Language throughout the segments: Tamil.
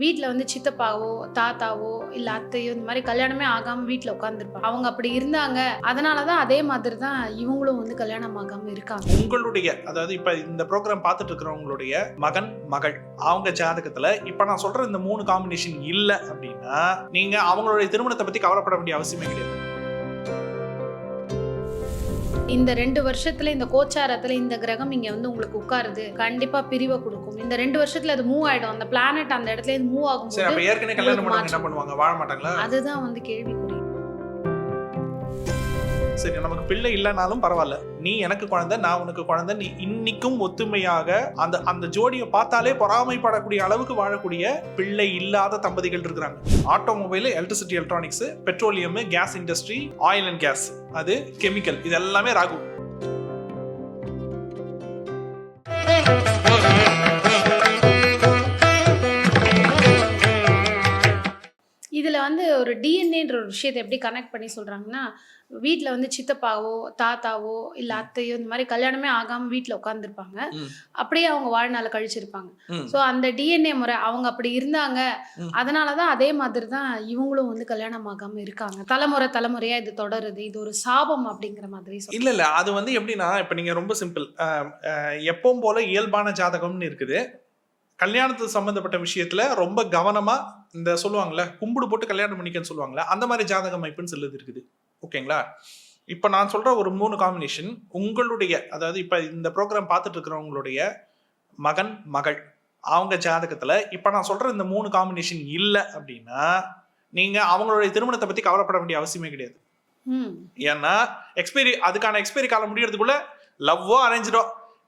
வீட்டில் வந்து சித்தப்பாவோ தாத்தாவோ இல்லை அத்தையோ இந்த மாதிரி கல்யாணமே ஆகாமல் வீட்டில் உட்காந்துருப்பாங்க. அவங்க அப்படி இருந்தாங்க, அதனால தான் அதே மாதிரி தான் இவங்களும் வந்து கல்யாணம் ஆகாமல் இருக்காங்க. உங்களுடைய அதாவது இப்போ இந்த ப்ரோக்ராம் பார்த்துட்டு இருக்கிறவங்களுடைய மகன் மகள் அவங்க ஜாதகத்தில் இப்போ நான் சொல்கிற இந்த 3 காம்பினேஷன் இல்லை அப்படின்னா நீங்கள் அவங்களுடைய திருமணத்தை பற்றி கவலைப்பட வேண்டிய அவசியமே கிடையாது. இந்த 2 வருஷத்துல இந்த கோச்சாரத்துல இந்த கிரகம் இங்க வந்து உங்களுக்கு உட்காருது, கண்டிப்பா பிரிவை கொடுக்கும். இந்த 2 வருஷத்துல அது மூவ் ஆயிடும். அந்த பிளானட் அந்த இடத்துல இருந்து மூவ் ஆகும். சரி, அப்ப ஏற்கனவே கல்யாணம் பண்ணவங்க என்ன பண்ணுவாங்க? வாழ மாட்டாங்களா? அதுதான் வந்து கேள்விக்குறி. சரி, நமக்கு பிள்ளை இல்லைனாலும் பரவாயில்ல, நீ எனக்கு குழந்தை நான் உனக்கு குழந்தை, நீ இன்னைக்கும் ஒத்துமையாக அந்த ஜோடியை பார்த்தாலே பொறாமைப்படக்கூடிய அளவுக்கு வாழக்கூடிய பிள்ளை இல்லாத தம்பதிகள் இருக்கிறாங்க. Automobile, electricity, electronics, petroleum, gas industry, oil and gas, அது கெமிக்கல், இது எல்லாமே ராகு. இதில் வந்து ஒரு டிஎன்ஏன்ற ஒரு விஷயத்தை எப்படி கனெக்ட் பண்ணி சொல்கிறாங்கன்னா, வீட்டில் வந்து சித்தப்பாவோ தாத்தாவோ இல்லை அத்தையோ இந்த மாதிரி கல்யாணமே ஆகாமல் வீட்டில் உட்காந்துருப்பாங்க. அப்படியே அவங்க வாழ்நாளை கழிச்சிருப்பாங்க. ஸோ அந்த டிஎன்ஏ முறை அவங்க அப்படி இருந்தாங்க, அதனால தான் அதே மாதிரி தான் இவங்களும் வந்து கல்யாணம் ஆகாமல் இருக்காங்க. தலைமுறையாக இது தொடருது. இது ஒரு சாபம் அப்படிங்கிற மாதிரி. இல்லை அது வந்து எப்படின்னா, இப்போ நீங்கள் ரொம்ப சிம்பிள், எப்பவும் போல இயல்பான ஜாதகம்னு இருக்குது. கல்யாணத்துக்கு சம்மந்தப்பட்ட விஷயத்துல ரொம்ப கவனமா இந்த சொல்லுவாங்கல்ல, கும்பிடு போட்டு கல்யாணம் பண்ணிக்கன்னு சொல்லுவாங்களே, அந்த மாதிரி ஜாதக அமைப்புன்னு சொல்லுது இருக்குது. ஓகேங்களா? இப்போ நான் சொல்ற ஒரு 3 காம்பினேஷன் உங்களுடைய, அதாவது இப்போ இந்த ப்ரோக்ராம் பார்த்துட்டு இருக்கிறவங்களுடைய மகன் மகள் அவங்க ஜாதகத்துல இப்போ நான் சொல்ற இந்த 3 காம்பினேஷன் இல்லை அப்படின்னா நீங்க அவங்களுடைய திருமணத்தை பத்தி கவலைப்பட வேண்டிய அவசியமே கிடையாது. ஏன்னா அதுக்கான எக்ஸ்பைரி காலம் முடியறதுக்குள்ள லவ்வோ அரேஞ்சோ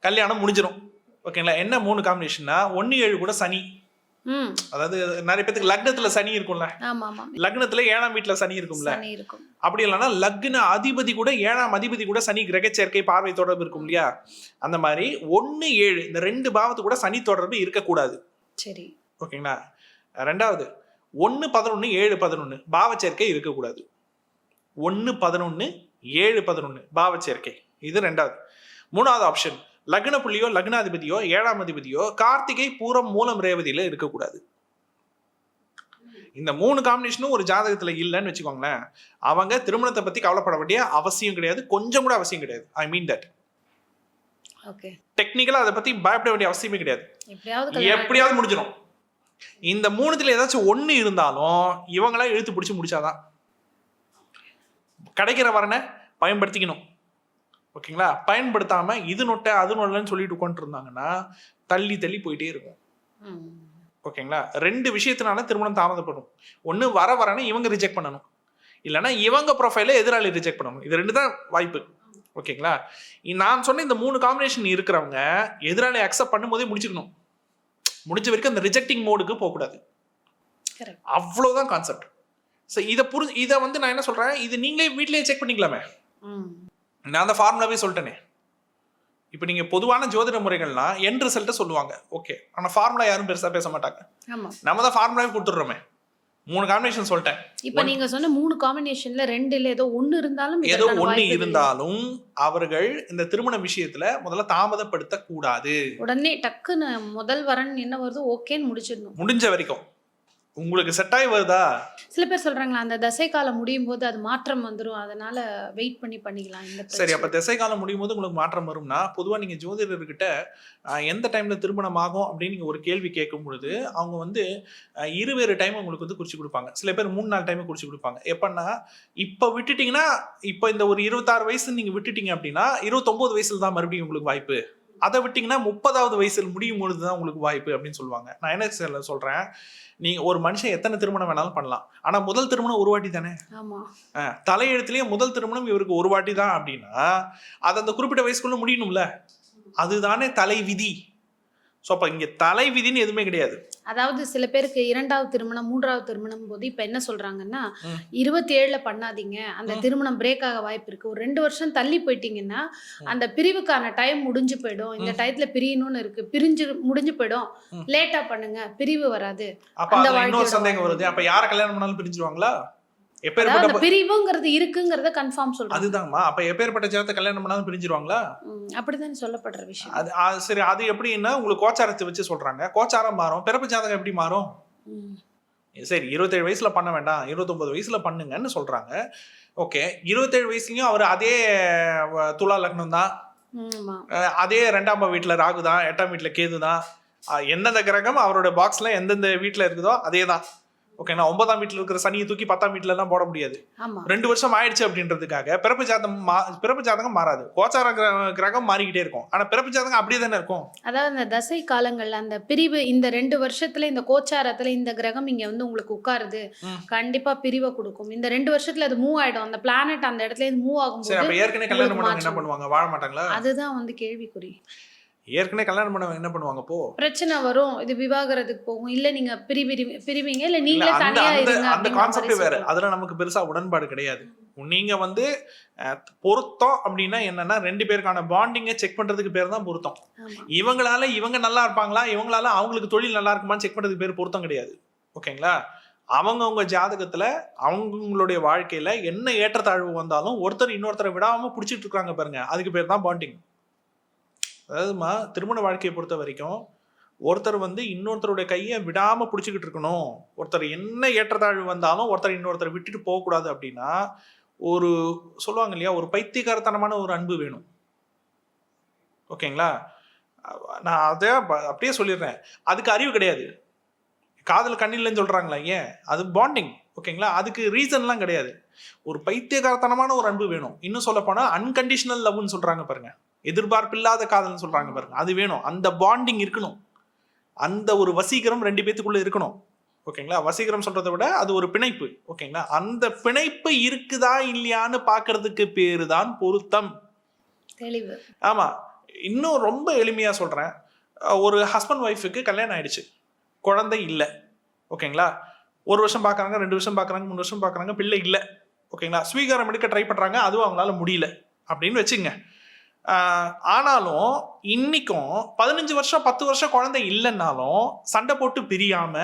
கல்யாணம் முடிஞ்சிடும். ஓகேங்களா? என்ன 3 காம்பினேஷன்னா, 1-7 கூட சனி. அதாவது நிறைய பேருக்கு லக்னத்துல சனி இருக்கும்ல, லக்னத்துல 7ஆம் வீட்டுல சனி இருக்கும்ல, அப்படி இல்லைன்னா லக்ன அதிபதி கூட 7ஆம் அதிபதி கூட சனி கிரக சேர்க்கை பார்வை தொடர்பு இருக்கும் இல்லையா, அந்த மாதிரி 1-7 இந்த 2 பாவத்து கூட சனி தொடர்பு இருக்கக்கூடாது. சரி, ஓகேங்களா? ரெண்டாவது 1-11-7-11 பாவ சேர்க்கை இருக்கக்கூடாது. 1-11-7-11 பாவ சேர்க்கை, இது ரெண்டாவது. மூணாவது ஆப்ஷன், லக்ன புள்ளியோ லக்னாதிபதியோ 7ஆம் அதிபதியோ கார்த்திகை பூரம் மூலம் ரேவதியில இருக்கக்கூடாது. இந்த 3 காம்பினேஷனும் ஒரு ஜாதகத்துல இல்லைன்னு வச்சுக்கோங்களேன், அவங்க திருமணத்தை பத்தி கவலைப்பட வேண்டிய அவசியம் கிடையாது, கொஞ்சம் கூட அவசியம் கிடையாது. ஐ மீன் தட். ஓகே, டெக்னிக்கலா அதை பத்தி பயப்பட வேண்டிய அவசியமே கிடையாது. எப்படியாவது முடிஞ்சிடும். இந்த 3த்துல ஏதாச்சும் ஒண்ணு இருந்தாலும் இவங்களா இழுத்து பிடிச்சு முடிச்சாதான். கிடைக்கிற வரனை பயன்படுத்திக்கணும். ஓகேங்களா? பயன்படுத்தாம இது நொட்டை அது நொல்லன்னு சொல்லிட்டு உட்காந்துட்டு இருந்தாங்கன்னா தள்ளி தள்ளி போயிட்டே இருக்கும். ஓகேங்களா? 2 விஷயத்தினால திருமணம் தாமதப்படும். ஒன்று வரன்னு இவங்க ரிஜெக்ட் பண்ணணும், இல்லைன்னா இவங்க ப்ரொஃபைல எதிராளி ரிஜெக்ட் பண்ணணும். இது 2 தான் வாய்ப்பு. ஓகேங்களா? நான் சொன்ன இந்த 3 காம்பினேஷன் இருக்கிறவங்க எதிராளி அக்செப்ட் பண்ணும்போதே முடிச்சுக்கணும். முடிஞ்ச வரைக்கும் அந்த ரிஜெக்டிங் மோடுக்கு போகக்கூடாது. அவ்வளோதான் கான்செப்ட். ஸோ இதை வந்து நான் என்ன சொல்றேன், இது நீங்களே வீட்டிலேயே செக் பண்ணிக்கலாமே. நான் அந்த ஃபார்முலாவே சொல்லிட்டேனே. இப்போ நீங்கள் பொதுவான ஜோதிட முறைகள்னா என் ரிசல்ட்டை சொல்லுவாங்க, ஓகே. ஆனால் ஃபார்முலா யாரும் பெருசாக பேச மாட்டாங்க. நம்ம தான் ஃபார்முலாவே கொடுத்துட்றோமே. 3 காம்பினேஷன் சொல்லிட்டேன். இப்போ நீங்கள் சொன்ன 3 காம்பினேஷன்ல 2 ஏதோ ஒன்று இருந்தாலும் அவர்கள் இந்த திருமண விஷயத்துல முதல்ல தாமதப்படுத்த கூடாது. உடனே டக்குன்னு முதல் வரன் என்ன வருது ஓகேன்னு முடிச்சிடணும். முடிஞ்ச வரைக்கும் உங்களுக்கு செட் ஆகி வருதா? சில பேர் சொல்றாங்களா, அந்த தசை காலம் முடியும் போது அது மாற்றம் வந்துடும், அதனால வெயிட் பண்ணி பண்ணிக்கலாம். சரி, அப்ப தசை காலம் முடியும் போது உங்களுக்கு மாற்றம் வரும்னா பொதுவா நீங்க ஜோதிடர்கிட்ட எந்த டைம்ல திருமணம் ஆகும் அப்படின்னு நீங்க ஒரு கேள்வி கேட்கும் பொழுது அவங்க வந்து இருவேறு டைம் உங்களுக்கு வந்து குறிச்சு கொடுப்பாங்க. சில பேர் 3-4 டைம் குறிச்சு கொடுப்பாங்க. எப்பன்னா இப்ப விட்டுட்டீங்கன்னா, இப்ப இந்த ஒரு 26 வயசு நீங்க விட்டுட்டீங்க அப்படின்னா 29 வயசுல தான் மறுபடியும் உங்களுக்கு வாய்ப்பு. அதை விட்டீங்கன்னா 30வது வயசுல முடியும் பொழுதுதான் உங்களுக்கு வாய்ப்பு அப்படின்னு சொல்லுவாங்க. நான் என்ன சொல்றேன், நீங்க ஒரு மனுஷன் எத்தனை திருமணம் வேணாலும் பண்ணலாம், ஆனா முதல் திருமணம் ஒரு வாட்டி தானே. தலையெழுத்துலயே முதல் திருமணம் இவருக்கு ஒரு வாட்டி தான் அப்படின்னா அது அந்த குறிப்பிட்ட வயசுக்குள்ள முடியணும்ல, அதுதானே தலை விதி. ஸோ அப்போ இங்கே தலை விதின்னு எதுவுமே கிடையாது. அதாவது சில பேருக்கு 2வது திருமணம் 3வது திருமணம் போது இப்போ என்ன சொல்றாங்கன்னா 27ல பண்ணாதீங்க, அந்த திருமணம் பிரேக் ஆக வாய்ப்பு இருக்கு, ஒரு 2 வருஷம் தள்ளி போயிட்டீங்கன்னா அந்த பிரிவுக்கான டைம் முடிஞ்சு போயிடும், இந்த டயத்துல பிரியணும்னு இருக்கு, முடிஞ்சு போயிடும், லேட்டா பண்ணுங்க, பிரிவு வராது. அப்ப இன்னொரு சந்தேகம் வருது, அப்ப யாரை கல்யாணம் பண்ணாலும் பிரிஞ்சிருவாங்களா? பிரிவுங்கிறது இருக்குங்கிறத கன்ஃபார்ம் சொல்றேன். அதுதான்மா, அப்ப எப்பேற்பட்ட ஜாதகத்தை கல்யாணம் பண்ணாலும் பிரிஞ்சிருவாங்களா? அப்படிதான் சொல்லப்படுற விஷயம். சரி, அது எப்படின்னா உங்களுக்கு கோச்சாரத்தை வச்சு சொல்றாங்க. கோச்சாரம் மாறும், பிறப்பு ஜாதகம் எப்படி மாறும்? சரி 27 வயசுல பண்ண வேண்டாம், 29 வயசுல பண்ணுங்கன்னு சொல்றாங்க. ஓகே, 27 வயசுலயும் அவர் அதே துலா லக்னம் தான், அதே 2ஆம் வீட்டுல ராகு தான், 8ஆம் வீட்டுல கேது தான், எந்தெந்த கிரகம் அவரோட பாக்ஸ்ல எந்தெந்த வீட்டுல இருக்குதோ அதே தான். ஓகேங்களா, 9ஆம் வீட்டுல இருக்கிற சனியை தூக்கி 10ஆம் வீட்டுல எல்லாம் போட முடியாது. 2 வருஷம் ஆயிடுச்சு அப்படின்றதுக்காக பிறப்பு ஜாதகம் மாறாது. கோச்சார கிரகம் மாறிக்கிட்டே இருக்கும், ஆனா பிறப்பு ஜாதகம் அப்படியே தானே இருக்கும். அதாவது அந்த தசை காலங்கள்ல அந்த பிரிவு இந்த 2 வருஷத்துல இந்த கோச்சாரத்துல இந்த கிரகம் இங்க வந்து உங்களுக்கு உட்காருது, கண்டிப்பா பிரிவை கொடுக்கும். இந்த 2 வருஷத்துல அது மூவ் ஆயிடும், அந்த பிளானட் அந்த இடத்துல இருந்து மூவ் ஆகும்போது. அப்ப ஏற்கனவே கல்யாணம் பண்ணவங்க என்ன பண்ணுவாங்க, வாழ மாட்டாங்களா? அதுதான் வந்து கேள்விக்குறி. ஏற்கனவே கல்யாணம் பண்ணவங்க என்ன பண்ணுவாங்க, போ பிரச்சனை வரும், இது விவாகரத்துக்கு போகும், இல்ல நீங்க பிரிவீங்க, இல்ல நீங்களே தனியா இருங்க. அந்த கான்செப்ட் வேற, அதுல நமக்கு பெருசா உடன்பாடு கிடையாது. நீங்க வந்து பொருத்தம் அப்படின்னா என்னன்னா 2 பேருக்கான பாண்டிங்கை செக் பண்றதுக்கு பேர் தான் பொருத்தம். இவங்களால இவங்க நல்லா இருப்பாங்களா, இவங்களால அவங்களுக்கு தொழில் நல்லா இருக்குமான்னு செக் பண்றதுக்கு பேர் பொருத்தம் கிடையாது. ஓகேங்களா, அவங்கவுங்க ஜாதகத்துல அவங்களுடைய வாழ்க்கையில என்ன ஏற்றத்தாழ்வு வந்தாலும் ஒருத்தர் இன்னொருத்தரை விடாம பிடிச்சிட்டு இருக்காங்க பாருங்க, அதுக்கு பேர் தான் பாண்டிங். அதாவதுமா, திருமண வாழ்க்கையை பொறுத்த வரைக்கும் ஒருத்தர் வந்து இன்னொருத்தருடைய கையை விடாம பிடிச்சிக்கிட்டு இருக்கணும். ஒருத்தர் என்ன ஏற்றத்தாழ்வு வந்தாலும் ஒருத்தர் இன்னொருத்தரை விட்டுட்டு போகக்கூடாது. அப்படின்னா ஒரு சொல்லுவாங்க இல்லையா, ஒரு பைத்தியக்காரத்தனமான ஒரு அன்பு வேணும். ஓகேங்களா, நான் அதை அப்படியே சொல்லிடுறேன், அதுக்கு அறிவு கிடையாது. காதல் கண்ணில்லைன்னு சொல்றாங்களா, ஏன் அது பாண்டிங். ஓகேங்களா, அதுக்கு ரீசன்லாம் கிடையாது. ஒரு பைத்தியக்காரத்தனமான ஒரு அன்பு வேணும். இன்னும் சொல்ல போனா அன்கண்டிஷனல் லவ்னு சொல்றாங்க பாருங்க, எதிர்பார்ப்பில்லாத காதல்னு சொல்றாங்க பாருங்க, அது வேணும். அந்த பாண்டிங் இருக்கணும், அந்த ஒரு வசீகரம் 2 பேத்துக்குள்ள இருக்கணும். ஓகேங்களா, வசீகரம் சொல்றதை விட அது ஒரு பிணைப்பு. ஓகேங்களா, அந்த பிணைப்பு இருக்குதா இல்லையான்னு பாக்குறதுக்கு பேரு தான் பொருத்தம். தெளிவு. ஆமா, இன்னும் ரொம்ப எளிமையா சொல்றேன். ஒரு ஹஸ்பண்ட் ஒய்ஃபுக்கு கல்யாணம் ஆயிடுச்சு, குழந்தை இல்லை. ஓகேங்களா, 1 வருஷம் பாக்குறாங்க, 2 வருஷம் பாக்குறாங்க, 3 வருஷம் பாக்குறாங்க, பிள்ளை இல்லை. ஓகேங்களா, ஸ்வீகாரம் எடுக்க ட்ரை பண்றாங்க, அதுவும் அவங்களால முடியல அப்படின்னு வச்சுங்க. ஆனாலும் இன்னைக்கும் 15 வருஷம் 10 வருஷம் குழந்தை இல்லைன்னாலும் சண்டை போட்டு பிரியாம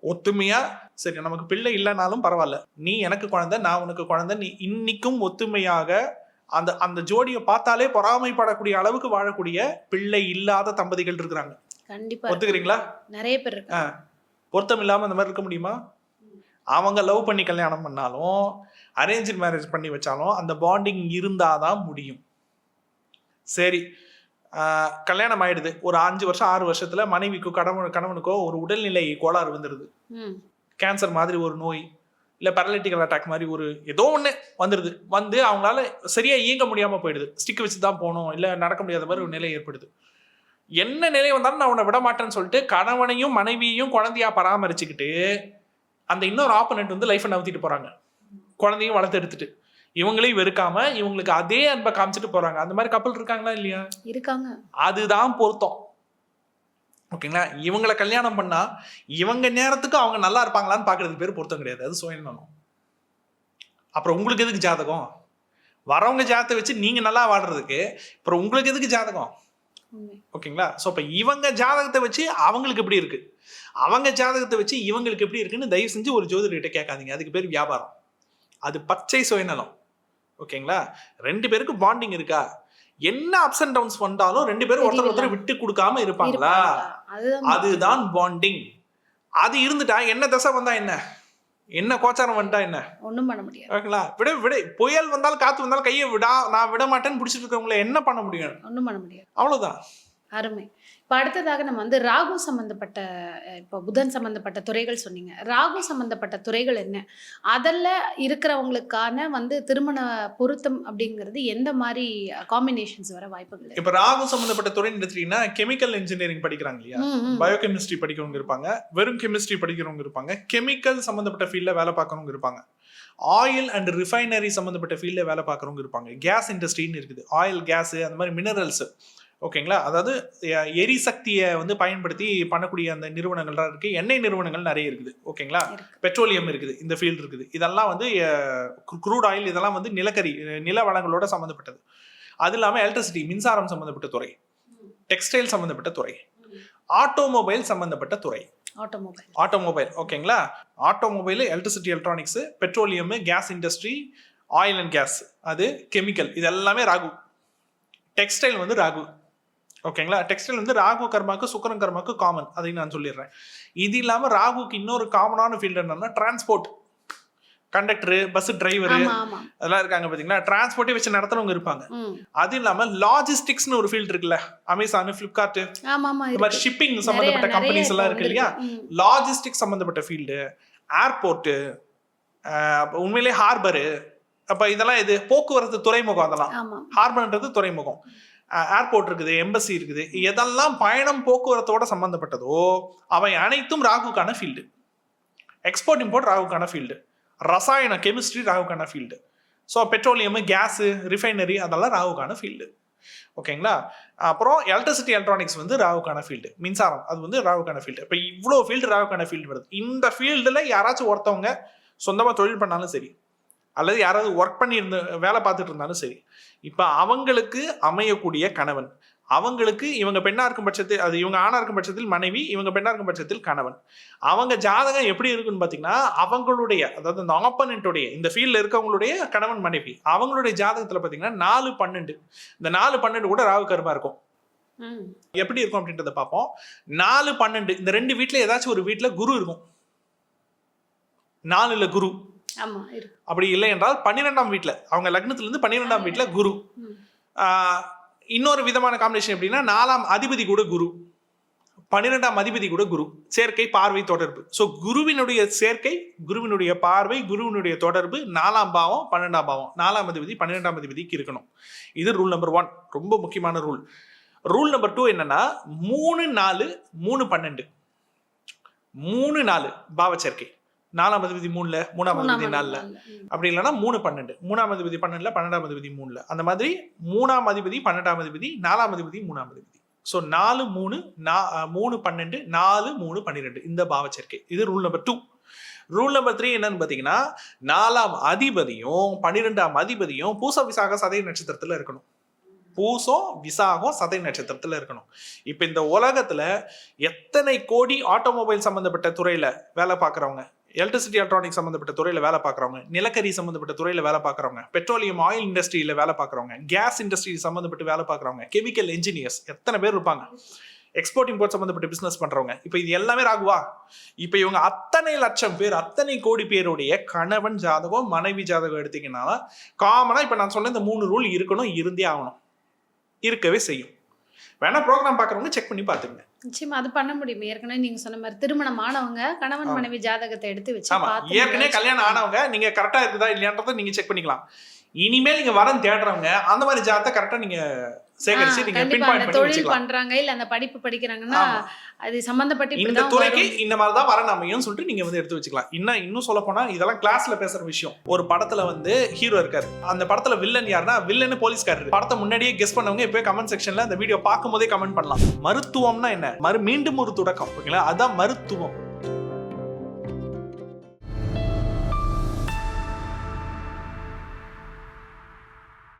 ஒத்துமையா, சரி நமக்கு பிள்ளை இல்லைனாலும் பரவாயில்ல, நீ எனக்கு குழந்தை நான் உனக்கு குழந்தை, நீ இன்னைக்கும் ஒத்துமையாக அந்த அந்த ஜோடியை பார்த்தாலே பொறாமைப்படக்கூடிய அளவுக்கு வாழக்கூடிய பிள்ளை இல்லாத தம்பதிகள் இருக்கிறாங்க. கண்டிப்பா. ஒத்துக்கிறீங்களா? நிறைய பேர் இருக்காங்க. பொருத்தம் இல்லாம அந்த மாதிரி இருக்க முடியுமா? அவங்க லவ் பண்ணி கல்யாணம் பண்ணாலும் அரேஞ்ச் மேரேஜ் பண்ணி வச்சாலும் அந்த பாண்டிங் இருந்தாதான் முடியும். சரி, கல்யாணம் ஆயிடுது, ஒரு 5 வருஷம் 6 வருஷத்துல மனைவிக்கோ கணவனுக்கோ ஒரு உடல்நிலை கோளாறு வந்துருது. கேன்சர் மாதிரி ஒரு நோய், இல்ல பேரலிட்டிக்கல் அட்டாக் மாதிரி ஒரு ஏதோ ஒண்ணு வந்துருது. வந்து அவங்களால சரியா இயங்க முடியாம போயிடுது, ஸ்டிக் வச்சுதான் போகணும், இல்ல நடக்க முடியாத மாதிரி ஒரு நிலை ஏற்படுது. என்ன நிலை வந்தாலும் நான் உன்னை விட மாட்டேன்னு சொல்லிட்டு கணவனையும் மனைவியையும் குழந்தையா பராமரிச்சுக்கிட்டு அந்த இன்னொரு ஆப்போனன்ட் வந்து லைஃபை நவுத்திட்டு போறாங்க, குழந்தையும் வளர்த்து எடுத்துட்டு. இவங்களையும் வெறுக்காம இவங்களுக்கு அதே அன்பை காமிச்சிட்டு போறாங்க. அந்த மாதிரி கப்பல் இருக்காங்களா இல்லையா? இருக்காங்க. அதுதான் பொருத்தம். ஓகேங்களா, இவங்களை கல்யாணம் பண்ணா இவங்க நேரத்துக்கு அவங்க நல்லா இருப்பாங்களான்னு பாக்குறதுக்கு பேர் பொருத்தம் கிடையாது, அது சுயநலம். அப்புறம் உங்களுக்கு எதுக்கு ஜாதகம்? வரவங்க ஜாதகத்தை வச்சு நீங்க நல்லா வாடுறதுக்கு அப்புறம் உங்களுக்கு எதுக்கு ஜாதகம்? ஓகேங்களா, சோ இப்ப இவங்க ஜாதகத்தை வச்சு அவங்களுக்கு எப்படி இருக்கு, அவங்க ஜாதகத்தை வச்சு இவங்களுக்கு எப்படி இருக்குன்னு தயவு செஞ்சு ஒரு ஜோதிடர்கிட்ட கேட்காதீங்க, அதுக்கு பேர் வியாபாரம், அது பச்சை சுயநலம். ஓகேங்களா, 2 பேருக்கு பாண்டிங் இருக்கா, என்ன அப்ஸ் அண்ட் டவுன்ஸ் வந்தாலும் 2 பேரும் ஒருத்தர் விட்டு கொடுக்காம இருப்பாங்களா, அதுதான் பாண்டிங். அது இருந்துட்டா என்ன தசை வந்தா என்ன கோச்சாரம் வந்தா என்ன, ஒண்ணும் பண்ண முடியாது. ஓகேங்களா, விட புயல் வந்தாலும் காத்து வந்தாலும் கையை நான் விட மாட்டேன்னு பிடிச்சிட்டு இருக்கவங்கள என்ன பண்ண முடியும்? ஒண்ணும் பண்ண முடியாது, அவ்வளவுதான். அருமை. இப்போ அடுத்ததாக நம்ம வந்து ராகு சம்பந்தப்பட்ட, இப்போ புதன் சம்பந்தப்பட்ட துறைகள் சொன்னீங்க, ராகு சம்பந்தப்பட்ட துறைகள் என்ன, அதில் இருக்கிறவங்களுக்கான வந்து திருமண பொருத்தம் அப்படிங்கிறது எந்த மாதிரி காம்பினேஷன்ஸ் வர வாய்ப்புகள்? இப்போ ராகு சம்பந்தப்பட்ட துறைன்னு எடுத்துட்டீங்கன்னா கெமிக்கல் இன்ஜினியரிங் படிக்கிறாங்க இல்லையா, பயோகெமிஸ்ட்ரி படிக்கிறவங்க இருப்பாங்க, வெறும் கெமிஸ்ட்ரி படிக்கிறவங்க இருப்பாங்க, கெமிக்கல் சம்பந்தப்பட்ட ஃபீல்டில் வேலை பார்க்குறவங்க இருப்பாங்க, ஆயில் அண்ட் ரிஃபைனரி சம்பந்தப்பட்ட ஃபீல்டில் வேலை பார்க்குறவங்க இருப்பாங்க, கேஸ் இண்டஸ்ட்ரின்னு இருக்குது, ஆயில் கேஸு அந்த மாதிரி மினரல்ஸ். ஓகேங்களா, அதாவது எரிசக்தியை வந்து பயன்படுத்தி பண்ணக்கூடிய அந்த நிறுவனங்கள்லாம் இருக்கு, எண்ணெய் நிறுவனங்கள் நிறைய இருக்குது. ஓகேங்களா, பெட்ரோலியம் இருக்குது, இந்த ஃபீல்டு இருக்குது, இதெல்லாம் வந்து க்ரூட் ஆயில், இதெல்லாம் வந்து நிலக்கரி நில வளங்களோட சம்மந்தப்பட்டது. அது இல்லாமல் எலக்ட்ரிசிட்டி மின்சாரம் சம்மந்தப்பட்ட துறை, டெக்ஸ்டைல் சம்மந்தப்பட்ட துறை, ஆட்டோமொபைல் சம்மந்தப்பட்ட துறை. ஆட்டோமொபைல் ஓகேங்களா, automobile, electricity, electronics, petroleum, gas industry, oil and gas, அது கெமிக்கல், இது எல்லாமே ராகு. டெக்ஸ்டைல் வந்து ராகு. ஓகேங்களா. டெக்ஸ்டைல் வந்து ராகு கர்மாக்கு சுக்கிரன் கர்மாக்கு காமன், அதையும் நான் சொல்லிடுறேன். இது இல்லாம ராகுக்கு இன்னொரு காமனான ஃபீல்டு என்னன்னா டிரான்ஸ்போர்ட், கண்டக்டர், பஸ் டிரைவர் அதெல்லாம் இருக்காங்க பாத்தீங்களா. டிரான்ஸ்போர்ட்டே வச்சு நடத்துறவங்க இருப்பாங்க. அது இல்லாம லாஜிஸ்டிக்ஸ்னு ஒரு ஃபீல்டு இருக்குல்ல, அமேசான், பிளிப்கார்ட், இந்த மாதிரி ஷிப்பிங் சம்பந்தப்பட்ட கம்பெனிஸ் எல்லாம் இருக்கு இல்லையா. லாஜிஸ்டிக்ஸ் சம்பந்தப்பட்ட ஃபீல்டு, ஏர்போர்ட், உண்மையிலே ஹார்பரு, அப்ப இதெல்லாம் இது போக்குவரத்து துறைமுகம். அதெல்லாம் ஹார்பர்ன்றது துறைமுகம். ஏர்போர்ட் இருக்குது, எம்பசி இருக்குது. எதெல்லாம் பயணம் போக்குவரத்தோட சம்பந்தப்பட்டதோ அவை அனைத்தும் ராகுக்கான ஃபீல்டு. எக்ஸ்போர்ட் இம்போர்ட் ராகுக்கான ஃபீல்டு. ரசாயன கெமிஸ்ட்ரி ராகுக்கான field. So petroleum, gas, refinery அதெல்லாம் ராகுக்கான ஃபீல்டு. ஓகேங்களா. அப்புறம் எலக்ட்ரிசிட்டி எலக்ட்ரானிக்ஸ் வந்து ராகுக்கான ஃபீல்டு. மின்சாரம் அது வந்து ராகுக்கான ஃபீல்டு. இப்போ இவ்வளோ ஃபீல்டு ராகுக்கான ஃபீல்டு வருது. இந்த ஃபீல்டில் யாராச்சும் ஒருத்தவங்க சொந்தமாக தொழில் பண்ணாலும் சரி, அல்லது யாராவது ஒர்க் பண்ணி வேலை பார்த்துட்டு இருந்தாலும் சரி, இப்போ அவங்களுக்கு அமையக்கூடிய கணவன், அவங்களுக்கு இவங்க பெண்ணா இருக்கும் பட்சத்தில், அது இவங்க ஆணா இருக்கும் பட்சத்தில் மனைவி, இவங்க பெண்ணா இருக்கும் பட்சத்தில் கணவன், அவங்க ஜாதகம் எப்படி இருக்குன்னு பார்த்தீங்கன்னா அவங்களுடைய, அதாவது இந்த ஆப்பனன்ட்டுடைய, இந்த ஃபீல்டில் இருக்கவங்களுடைய கணவன் மனைவி, அவங்களுடைய ஜாதகத்தில் பார்த்தீங்கன்னா 4-12, இந்த 4-12 கூட ராகு கர்மா இருக்கும். எப்படி இருக்கும் அப்படின்றத பார்ப்போம். 4-12 இந்த 2 வீட்டில் ஏதாச்சும் ஒரு வீட்டில் குரு இருக்கும். 4ல் குரு, அப்படி இல்லை என்றால் 12ஆம் வீட்டில், அவங்க லக்னத்துல இருந்து 12ஆம் வீட்டில் குரு. இன்னொரு விதமான காம்பினேஷன் எப்படின்னா 4ஆம் அதிபதி கூட குரு, 12ஆம் அதிபதி கூட குரு, சேர்க்கை, பார்வை, தொடர்பு. ஸோ குருவினுடைய சேர்க்கை, குருவினுடைய பார்வை, குருவினுடைய தொடர்பு 4ஆம் பாவம் 12ஆம் பாவம், 4ஆம் அதிபதி 12ஆம் அதிபதிக்கு இருக்கணும். இது ரூல் நம்பர் 1, ரொம்ப முக்கியமான ரூல். ரூல் நம்பர் 2 என்னன்னா 3-4 3-12 3-4 பாவ சேர்க்கை. 4ஆம் அதிபதி 3ல், 3ஆம் அதிபதி 4ல், அப்படி இல்லைன்னா 3-12, 3ஆம் அதிபதி 12ல், 12ஆம் அதிபதி 3ல். அந்த மாதிரி 3ஆம் அதிபதி 12ஆம் அதிபதி, 4ஆம் அதிபதி 3ஆம் அதிபதி. ஸோ 4-3 3-12 4-3-12 இந்த பாவ சேர்க்கை. இது ரூல் நம்பர் 2. ரூல் நம்பர் 3 என்னன்னு பார்த்தீங்கன்னா 4ஆம் அதிபதியும் 12ஆம் அதிபதியும் பூச விசாக சதய நட்சத்திரத்தில் இருக்கணும். பூசம், விசாகம், சதை நட்சத்திரத்துல இருக்கணும். இப்ப இந்த உலகத்துல எத்தனை கோடி ஆட்டோமொபைல் சம்பந்தப்பட்ட துறையில வேலை பார்க்கறவங்க, எலக்ட்ரிசிட்டி எலக்ட்ரானிக் சம்பந்தப்பட்ட துறையில வேலை பார்க்கறவங்க, நிலக்கரி சம்பந்தப்பட்ட துறையில வேலை பார்க்கறவங்க, பெட்ரோலியம் ஆயில் இண்டஸ்ட்ரியில வேலை பார்க்கறவங்க, கேஸ் இண்டஸ்ட்ரி சம்பந்தப்பட்டு வேலை பார்க்கறவங்க, கெமிக்கல் இன்ஜினியர்ஸ் எத்தனை பேர் இருப்பாங்க, எக்ஸ்போர்ட் இம்போர்ட் சம்பந்தப்பட்ட பிசினஸ் பண்றவங்க. இப்ப இது எல்லாமே ராகுவா. இப்ப இவங்க அத்தனை லட்சம் பேர், அத்தனை கோடி பேருடைய கணவன் ஜாதகம், மனைவி ஜாதகம் எடுத்தீங்கன்னா காமனா இப்ப நான் சொன்ன இந்த 3 ரூல் இருக்கணும், இருந்தே ஆகணும், இருக்கவே செய்யும். வேணா ப்ரோக்ராம் பார்க்குறவங்க செக் பண்ணி பார்த்துங்க. நிச்சயமா அது பண்ண முடியும். ஏற்கனவே நீங்க சொன்ன மாதிரி திருமணம் ஆனவங்க கணவன் மனைவி ஜாதகத்தை எடுத்து வச்சு பார்த்து, ஏற்கனவே கல்யாணம் ஆனவங்க நீங்க கரெக்டா இருக்குதா இல்லையான்றதை நீங்க செக் பண்ணிக்கலாம். இனிமேல் நீங்க வரன் தேடுறவங்க அந்த மாதிரி ஜாதகத்தை கரெக்டா நீங்க சேகரிச்சு நீங்க பின் பாயிண்ட் பண்ணி தொழில் பண்றாங்க இல்ல அந்த படிப்பு படிக்கிறாங்கன்னா அது சம்பந்தப்பட்ட இந்த துறைக்கு இந்த மாதிரி தான் வரன் அமையும் சொல்லிட்டு நீங்க வந்து எடுத்து வச்சுக்கலாம். இன்னும் சொல்ல போனா இதெல்லாம் கிளாஸ்ல பேசுற விஷயம். ஒரு படத்துல வந்து ஹீரோ இருக்காரு, அந்த படத்துல வில்லன் யாருன்னா வில்லன் போலீஸ்காரர். படத்தை முன்னாடியே கெஸ் பண்ணவங்க இப்ப கமெண்ட் செக்ஷன்ல அந்த வீடியோ பார்க்கும் போதே கமெண்ட் பண்ணலாம். மருத்துவம்னா என்ன? மீண்டும் ஒரு தொடக்கம். ஓகேங்களா, அதான் மருத்துவம்.